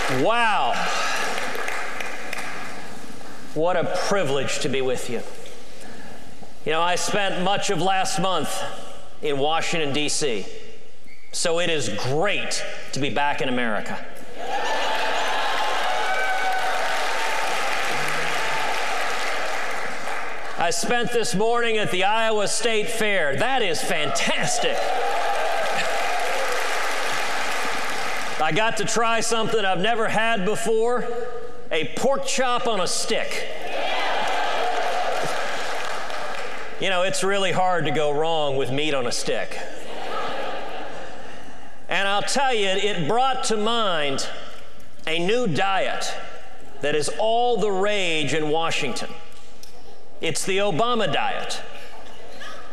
Wow. What a privilege to be with you. You know, I spent much of last month in Washington, D.C., so it is great to be back in America. I spent this morning at the Iowa State Fair. That is fantastic. I got to try something I've never had before, a pork chop on a stick. You know, it's really hard to go wrong with meat on a stick. And I'll tell you, it brought to mind a new diet that is all the rage in Washington. It's the Obama diet.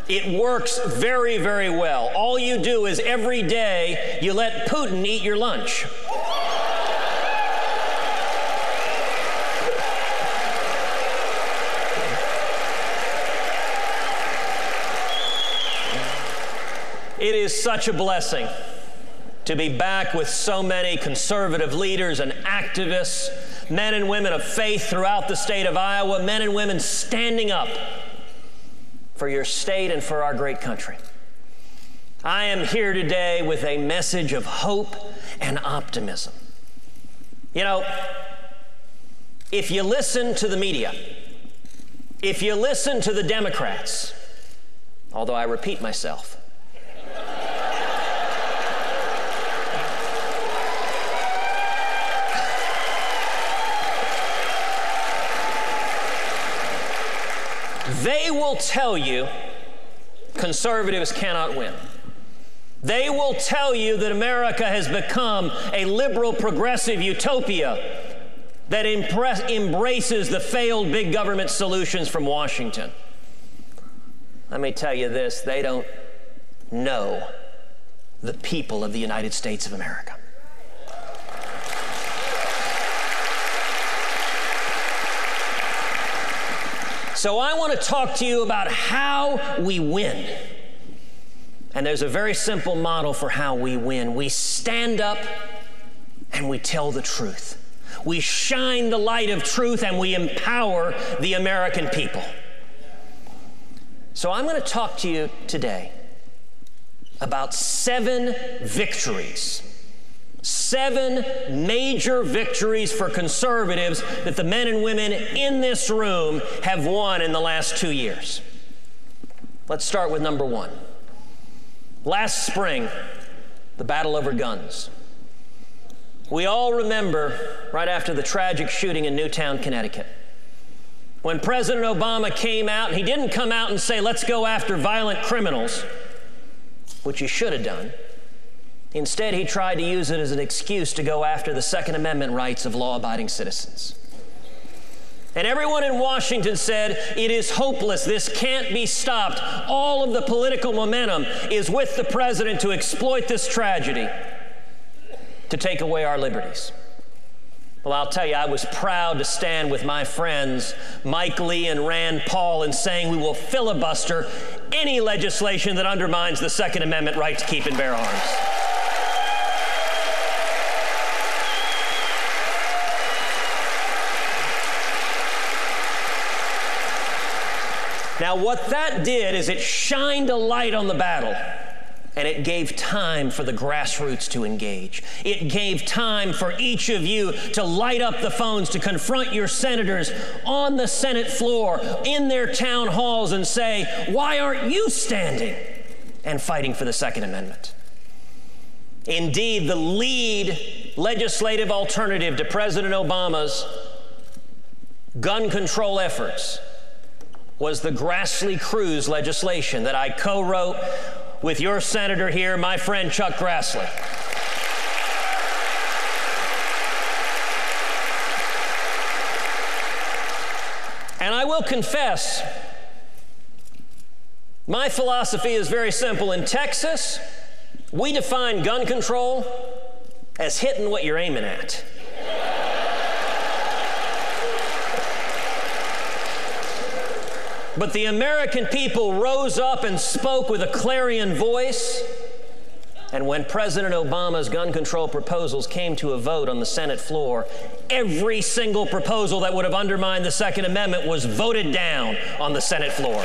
It works very, very well. All you do is every day you let Putin eat your lunch. It is such a blessing to be back with so many conservative leaders and activists, men and women of faith throughout the state of Iowa, men and women standing up for your state and for our great country. I am here today with a message of hope and optimism. You know, if you listen to the media, if you listen to the Democrats, although I repeat myself, they will tell you conservatives cannot win. They will tell you that America has become a liberal progressive utopia that embraces the failed big government solutions from Washington. Let me tell you this, they don't know the people of the United States of America. So I want to talk to you about how we win. And there's a very simple model for how we win. We stand up and we tell the truth. We shine the light of truth and we empower the American people. So I'm going to talk to you today about 7 victories. 7 major victories for conservatives that the men and women in this room have won in the last 2 years. Let's start with number 1. Last spring, the battle over guns. We all remember right after the tragic shooting in Newtown, Connecticut, when President Obama came out, and he didn't come out and say, let's go after violent criminals, which he should have done. Instead, he tried to use it as an excuse to go after the Second Amendment rights of law-abiding citizens. And everyone in Washington said, it is hopeless. This can't be stopped. All of the political momentum is with the president to exploit this tragedy, to take away our liberties. Well, I'll tell you, I was proud to stand with my friends Mike Lee and Rand Paul in saying we will filibuster any legislation that undermines the Second Amendment right to keep and bear arms. Now, what that did is it shined a light on the battle, and it gave time for the grassroots to engage. It gave time for each of you to light up the phones, to confront your senators on the Senate floor, in their town halls, and say, why aren't you standing and fighting for the Second Amendment? Indeed, the lead legislative alternative to President Obama's gun control efforts was the Grassley-Cruz legislation that I co-wrote with your senator here, my friend Chuck Grassley. And I will confess, my philosophy is very simple. In Texas, we define gun control as hitting what you're aiming at. But the American people rose up and spoke with a clarion voice And when President Obama's gun control proposals came to a vote on the Senate floor, every single proposal that would have undermined the Second Amendment was voted down on the Senate floor.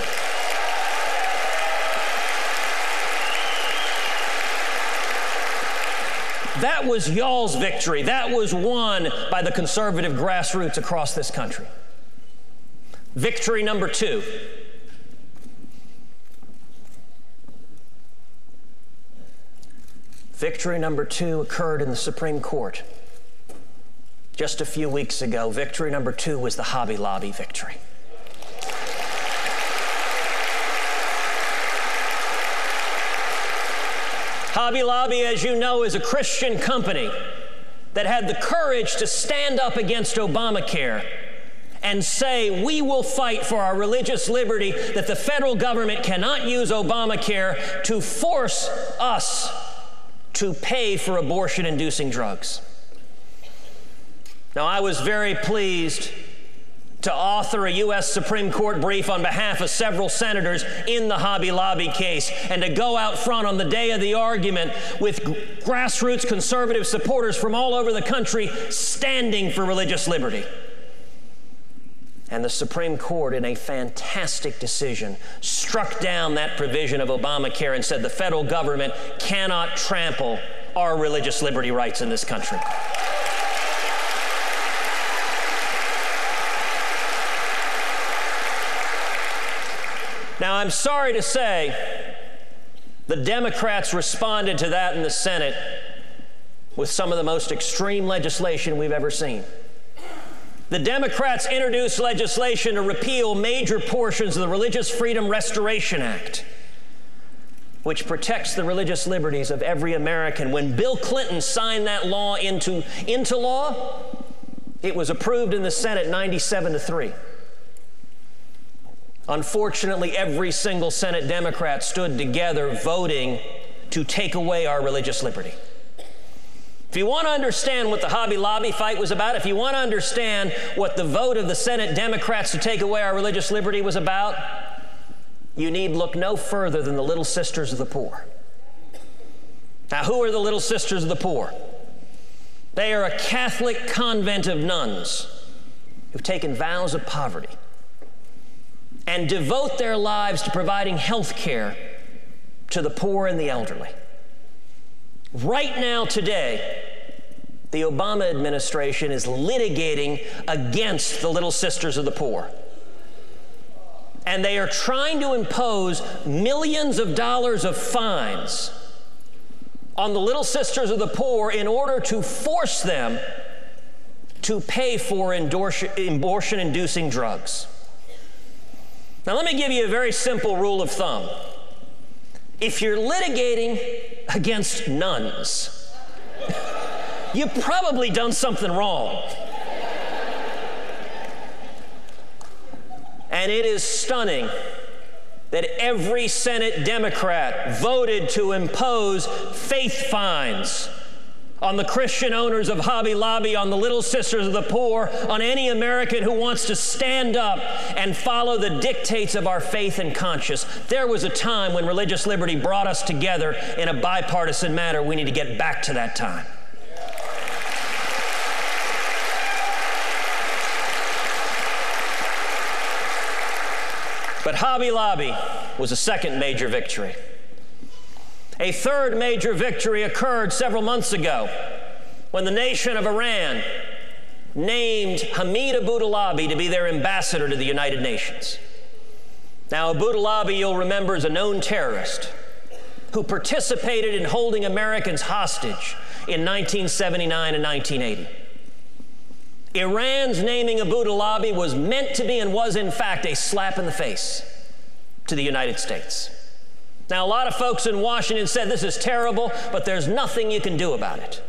That was y'all's victory. That was won by the conservative grassroots across this country. Victory number 2. Victory number 2 occurred in the Supreme Court just a few weeks ago. Victory number 2 was the Hobby Lobby victory. Hobby Lobby, as you know, is a Christian company that had the courage to stand up against Obamacare and say, we will fight for our religious liberty, that the federal government cannot use Obamacare to force us to pay for abortion-inducing drugs. Now, I was very pleased to author a U.S. Supreme Court brief on behalf of several senators in the Hobby Lobby case, and to go out front on the day of the argument with grassroots conservative supporters from all over the country standing for religious liberty. And the Supreme Court, in a fantastic decision, struck down that provision of Obamacare and said the federal government cannot trample our religious liberty rights in this country. Now, I'm sorry to say, the Democrats responded to that in the Senate with some of the most extreme legislation we've ever seen. The Democrats introduced legislation to repeal major portions of the Religious Freedom Restoration Act, which protects the religious liberties of every American. When Bill Clinton signed that law into law, it was approved in the Senate 97-3. Unfortunately, every single Senate Democrat stood together voting to take away our religious liberty. If you want to understand what the Hobby Lobby fight was about, if you want to understand what the vote of the Senate Democrats to take away our religious liberty was about, you need look no further than the Little Sisters of the Poor. Now, who are the Little Sisters of the Poor? They are a Catholic convent of nuns who've taken vows of poverty and devote their lives to providing health care to the poor and the elderly. Right now, today, the Obama administration is litigating against the Little Sisters of the Poor. And they are trying to impose millions of dollars of fines on the Little Sisters of the Poor in order to force them to pay for abortion-inducing drugs. Now, let me give you a very simple rule of thumb. If you're litigating against nuns, you've probably done something wrong. And it is stunning that every Senate Democrat voted to impose faith fines on the Christian owners of Hobby Lobby, on the Little Sisters of the Poor, on any American who wants to stand up and follow the dictates of our faith and conscience. There was a time when religious liberty brought us together in a bipartisan manner. We need to get back to that time. But Hobby Lobby was a second major victory. A third major victory occurred several months ago when the nation of Iran named Hamid Abu-Dhabi to be their ambassador to the United Nations. Now, Abu-Dhabi, you'll remember, is a known terrorist who participated in holding Americans hostage in 1979 and 1980. Iran's naming Abu-Dhabi was meant to be and was, in fact, a slap in the face to the United States. Now, a lot of folks in Washington said this is terrible, but there's nothing you can do about it.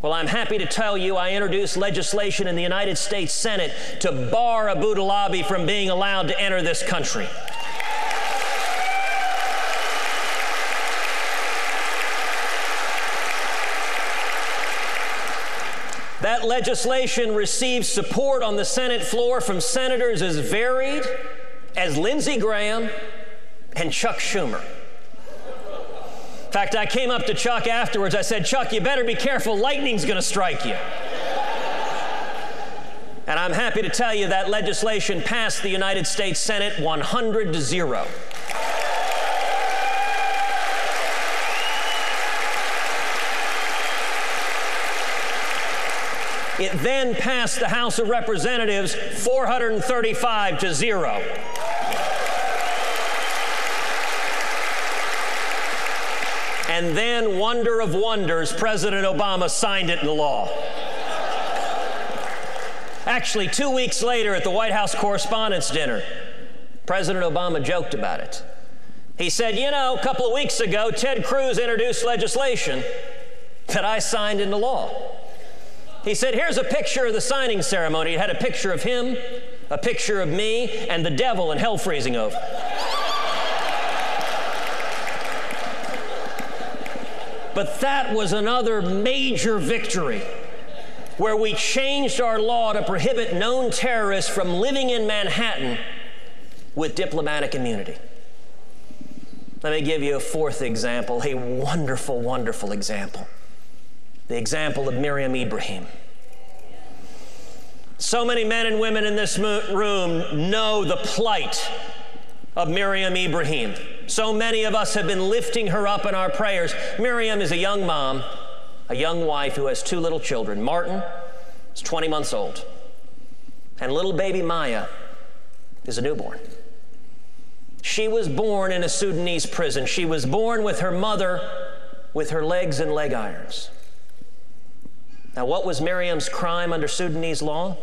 Well, I'm happy to tell you I introduced legislation in the United States Senate to bar Abu-Dhabi from being allowed to enter this country. That legislation received support on the Senate floor from senators as varied as Lindsey Graham and Chuck Schumer. In fact, I came up to Chuck afterwards. I said, Chuck, you better be careful. Lightning's going to strike you. And I'm happy to tell you that legislation passed the United States Senate 100-0. It then passed the House of Representatives 435-0. And then, wonder of wonders, President Obama signed it into law. Actually, 2 weeks later at the White House Correspondents' Dinner, President Obama joked about it. He said, you know, a couple of weeks ago, Ted Cruz introduced legislation that I signed into law. He said, here's a picture of the signing ceremony. It had a picture of him, a picture of me, and the devil in hell freezing over. But that was another major victory where we changed our law to prohibit known terrorists from living in Manhattan with diplomatic immunity. Let me give you a fourth example, a wonderful, wonderful example. The example of Miriam Ibrahim. So many men and women in this room know the plight of Miriam Ibrahim. So many of us have been lifting her up in our prayers. Miriam is a young mom, a young wife who has 2 little children. Martin is 20 months old, and little baby Maya is a newborn. She was born in a Sudanese prison. She was born with her mother with her legs in leg irons. Now, what was Miriam's crime under Sudanese law?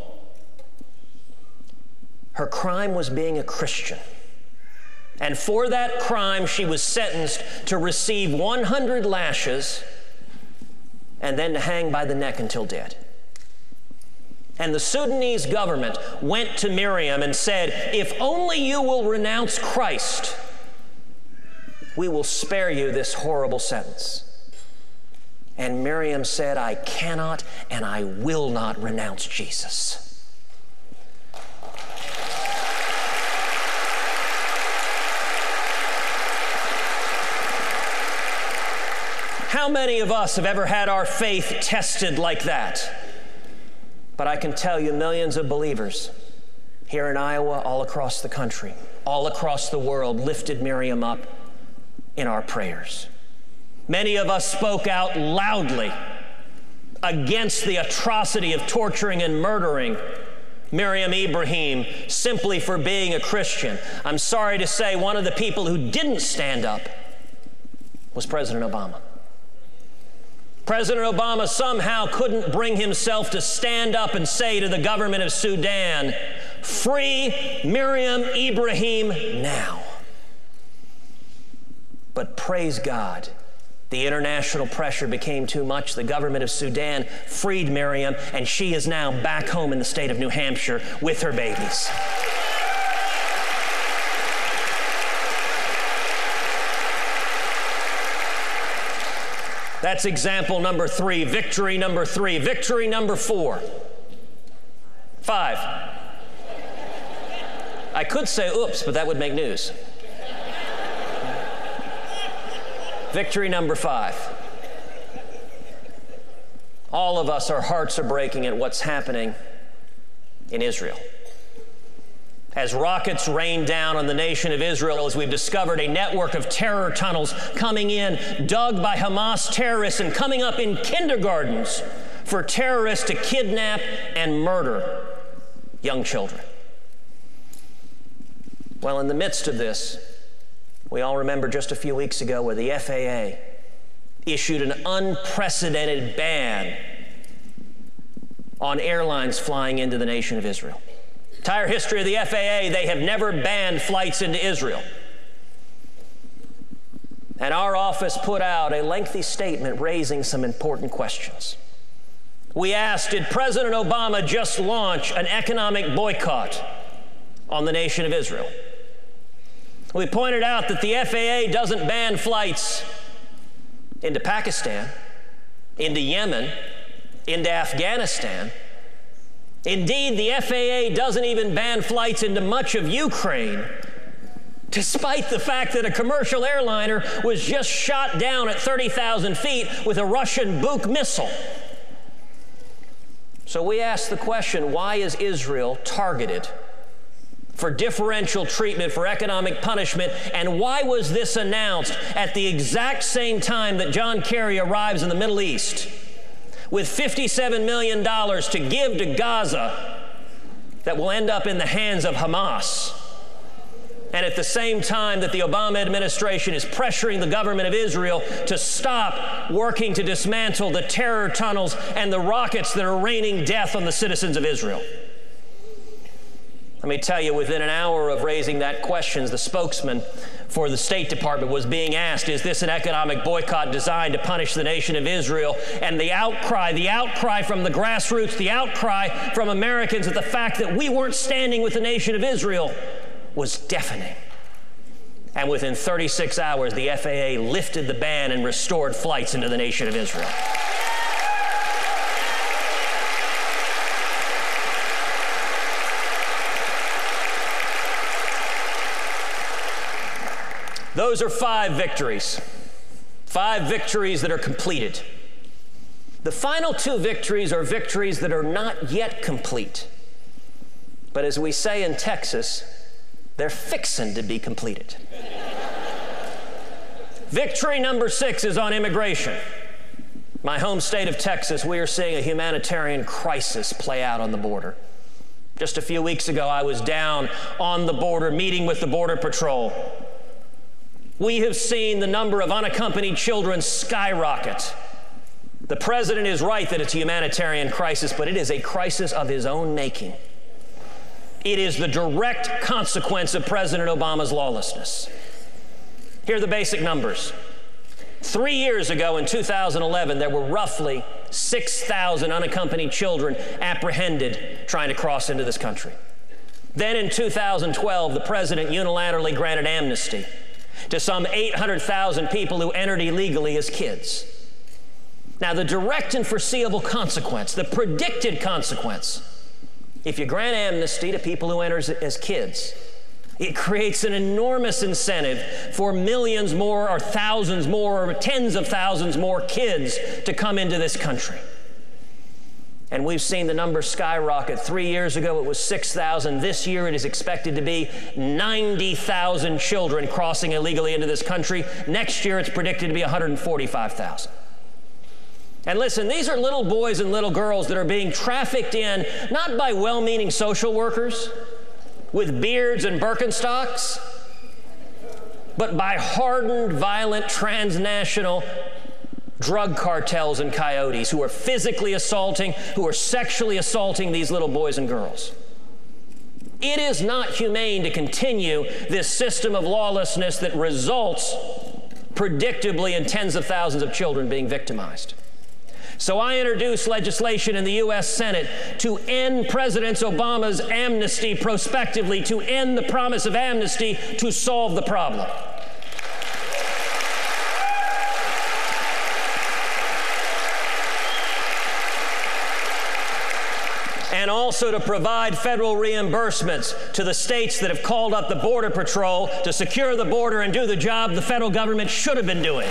Her crime was being a Christian. And for that crime, she was sentenced to receive 100 lashes and then to hang by the neck until dead. And the Sudanese government went to Miriam and said, if only you will renounce Christ, we will spare you this horrible sentence. And Miriam said, I cannot and I will not renounce Jesus. How many of us have ever had our faith tested like that? But I can tell you millions of believers here in Iowa, all across the country, all across the world, lifted Miriam up in our prayers. Many of us spoke out loudly against the atrocity of torturing and murdering Miriam Ibrahim simply for being a Christian. I'm sorry to say one of the people who didn't stand up was President Obama. President Obama somehow couldn't bring himself to stand up and say to the government of Sudan, free Miriam Ibrahim now. But praise God, the international pressure became too much. The government of Sudan freed Miriam, and she is now back home in the state of New Hampshire with her babies. That's example number 3, victory number 3. Victory number 4. 5. I could say oops, but that would make news. Victory number 5. All of us, our hearts are breaking at what's happening in Israel. As rockets rain down on the nation of Israel, as we've discovered a network of terror tunnels coming in, dug by Hamas terrorists and coming up in kindergartens for terrorists to kidnap and murder young children. Well, in the midst of this, we all remember just a few weeks ago where the FAA issued an unprecedented ban on airlines flying into the nation of Israel. Entire history of the FAA, they have never banned flights into Israel. And our office put out a lengthy statement raising some important questions. We asked, did President Obama just launch an economic boycott on the nation of Israel? We pointed out that the FAA doesn't ban flights into Pakistan, into Yemen, into Afghanistan. Indeed, the FAA doesn't even ban flights into much of Ukraine despite the fact that a commercial airliner was just shot down at 30,000 feet with a Russian Buk missile. So we ask the question, why is Israel targeted for differential treatment, for economic punishment, and why was this announced at the exact same time that John Kerry arrives in the Middle East with $57 million to give to Gaza that will end up in the hands of Hamas? And at the same time that the Obama administration is pressuring the government of Israel to stop working to dismantle the terror tunnels and the rockets that are raining death on the citizens of Israel. Let me tell you, within an hour of raising that question, the spokesman for the State Department was being asked, is this an economic boycott designed to punish the nation of Israel? And the outcry from the grassroots, the outcry from Americans at the fact that we weren't standing with the nation of Israel was deafening. And within 36 hours, the FAA lifted the ban and restored flights into the nation of Israel. Those are 5 victories. 5 victories that are completed. The final 2 victories are victories that are not yet complete. But as we say in Texas, they're fixin' to be completed. Victory number 6 is on immigration. My home state of Texas, we are seeing a humanitarian crisis play out on the border. Just a few weeks ago, I was down on the border meeting with the Border Patrol. We have seen the number of unaccompanied children skyrocket. The president is right that it's a humanitarian crisis, but it is a crisis of his own making. It is the direct consequence of President Obama's lawlessness. Here are the basic numbers. 3 years ago, in 2011, there were roughly 6,000 unaccompanied children apprehended trying to cross into this country. Then in 2012, the president unilaterally granted amnesty to some 800,000 people who entered illegally as kids. Now, the direct and foreseeable consequence, the predicted consequence, if you grant amnesty to people who enter as kids, it creates an enormous incentive for millions more or thousands more or tens of thousands more kids to come into this country. And we've seen the number skyrocket. 3 years ago, it was 6,000. This year, it is expected to be 90,000 children crossing illegally into this country. Next year, it's predicted to be 145,000. And listen, these are little boys and little girls that are being trafficked in, not by well-meaning social workers with beards and Birkenstocks, but by hardened, violent, transnational drug cartels and coyotes who are physically assaulting, who are sexually assaulting these little boys and girls. It is not humane to continue this system of lawlessness that results predictably in tens of thousands of children being victimized. So I introduced legislation in the U.S. Senate to end President Obama's amnesty prospectively, to end the promise of amnesty to solve the problem. And also to provide federal reimbursements to the states that have called up the Border Patrol to secure the border and do the job the federal government should have been doing.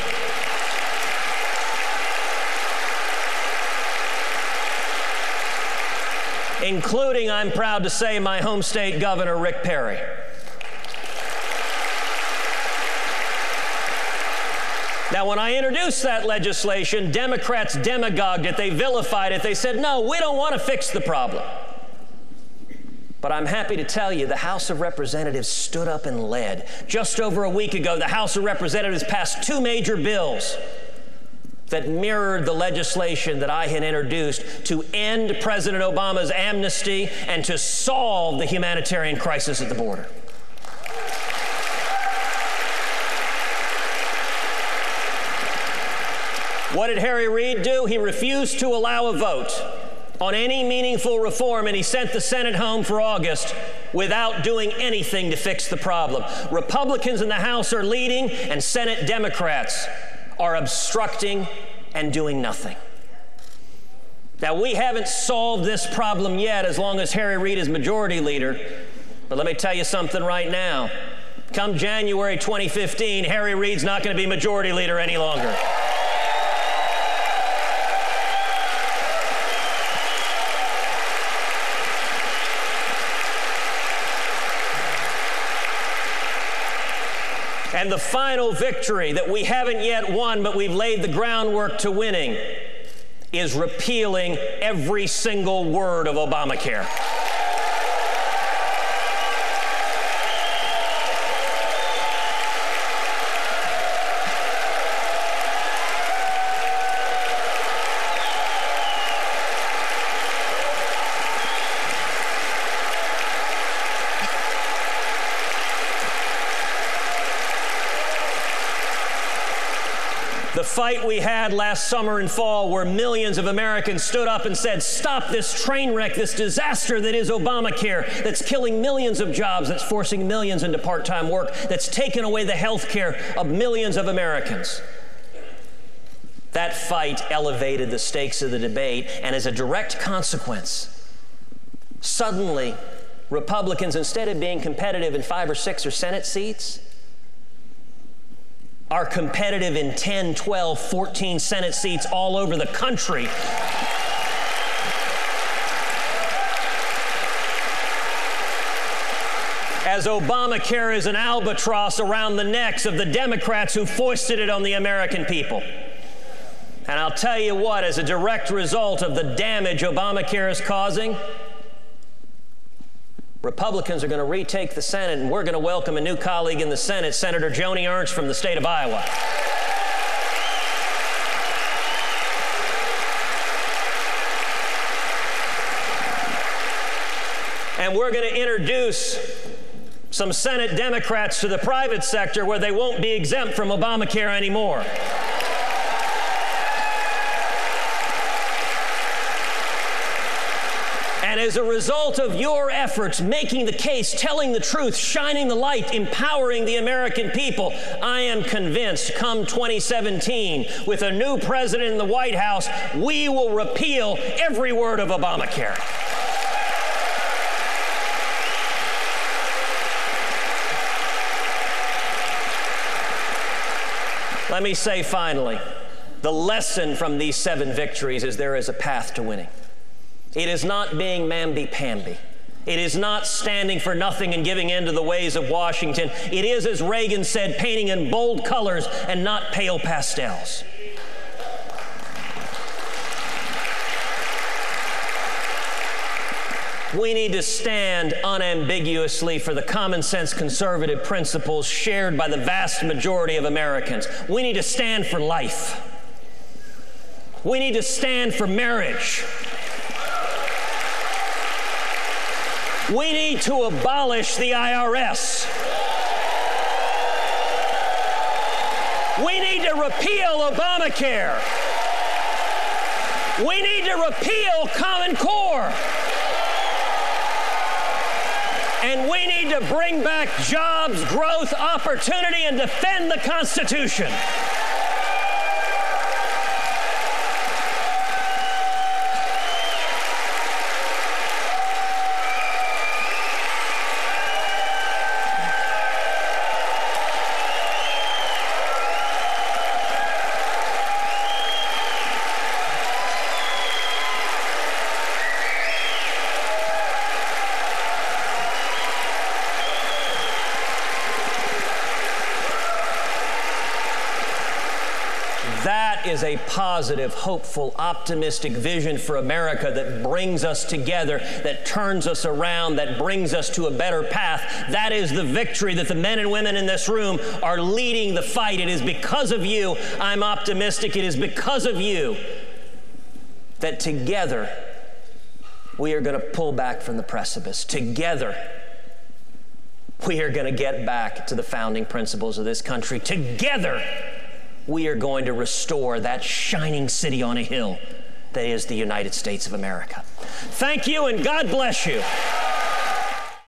Including, I'm proud to say, my home state governor, Rick Perry. Now, when I introduced that legislation, Democrats demagogued it, they vilified it, they said, no, we don't want to fix the problem. But I'm happy to tell you the House of Representatives stood up and led. Just over a week ago, the House of Representatives passed 2 major bills that mirrored the legislation that I had introduced to end President Obama's amnesty and to solve the humanitarian crisis at the border. What did Harry Reid do? He refused to allow a vote on any meaningful reform, and he sent the Senate home for August without doing anything to fix the problem. Republicans in the House are leading, and Senate Democrats are obstructing and doing nothing. Now, we haven't solved this problem yet as long as Harry Reid is majority leader, but let me tell you something right now. Come January 2015, Harry Reid's not going to be majority leader any longer. And the final victory that we haven't yet won, but we've laid the groundwork to winning, is repealing every single word of Obamacare. The fight we had last summer and fall, where millions of Americans stood up and said, stop this train wreck, this disaster that is Obamacare, that's killing millions of jobs, that's forcing millions into part-time work, that's taken away the health care of millions of Americans. That fight elevated the stakes of the debate, and as a direct consequence, suddenly Republicans, instead of being competitive in 5 or 6 or Senate seats, are competitive in 10, 12, 14 Senate seats all over the country. As Obamacare is an albatross around the necks of the Democrats who foisted it on the American people. And I'll tell you what, as a direct result of the damage Obamacare is causing, Republicans are going to retake the Senate, and we're going to welcome a new colleague in the Senate, Senator Joni Ernst from the state of Iowa. And we're going to introduce some Senate Democrats to the private sector where they won't be exempt from Obamacare anymore. And as a result of your efforts, making the case, telling the truth, shining the light, empowering the American people, I am convinced come 2017, with a new president in the White House, we will repeal every word of Obamacare. Let me say finally, the lesson from these 7 victories is there is a path to winning. It is not being mamby-pamby. It is not standing for nothing and giving in to the ways of Washington. It is, as Reagan said, painting in bold colors and not pale pastels. We need to stand unambiguously for the common sense conservative principles shared by the vast majority of Americans. We need to stand for life. We need to stand for marriage. We need to abolish the IRS. We need to repeal Obamacare. We need to repeal Common Core. And we need to bring back jobs, growth, opportunity, and defend the Constitution. That is a positive, hopeful, optimistic vision for America that brings us together, that turns us around, that brings us to a better path. That is the victory that the men and women in this room are leading the fight. It is because of you I'm optimistic. It is because of you that together we are going to pull back from the precipice. Together we are going to get back to the founding principles of this country. Together we are going to restore that shining city on a hill that is the United States of America. Thank you, and God bless you.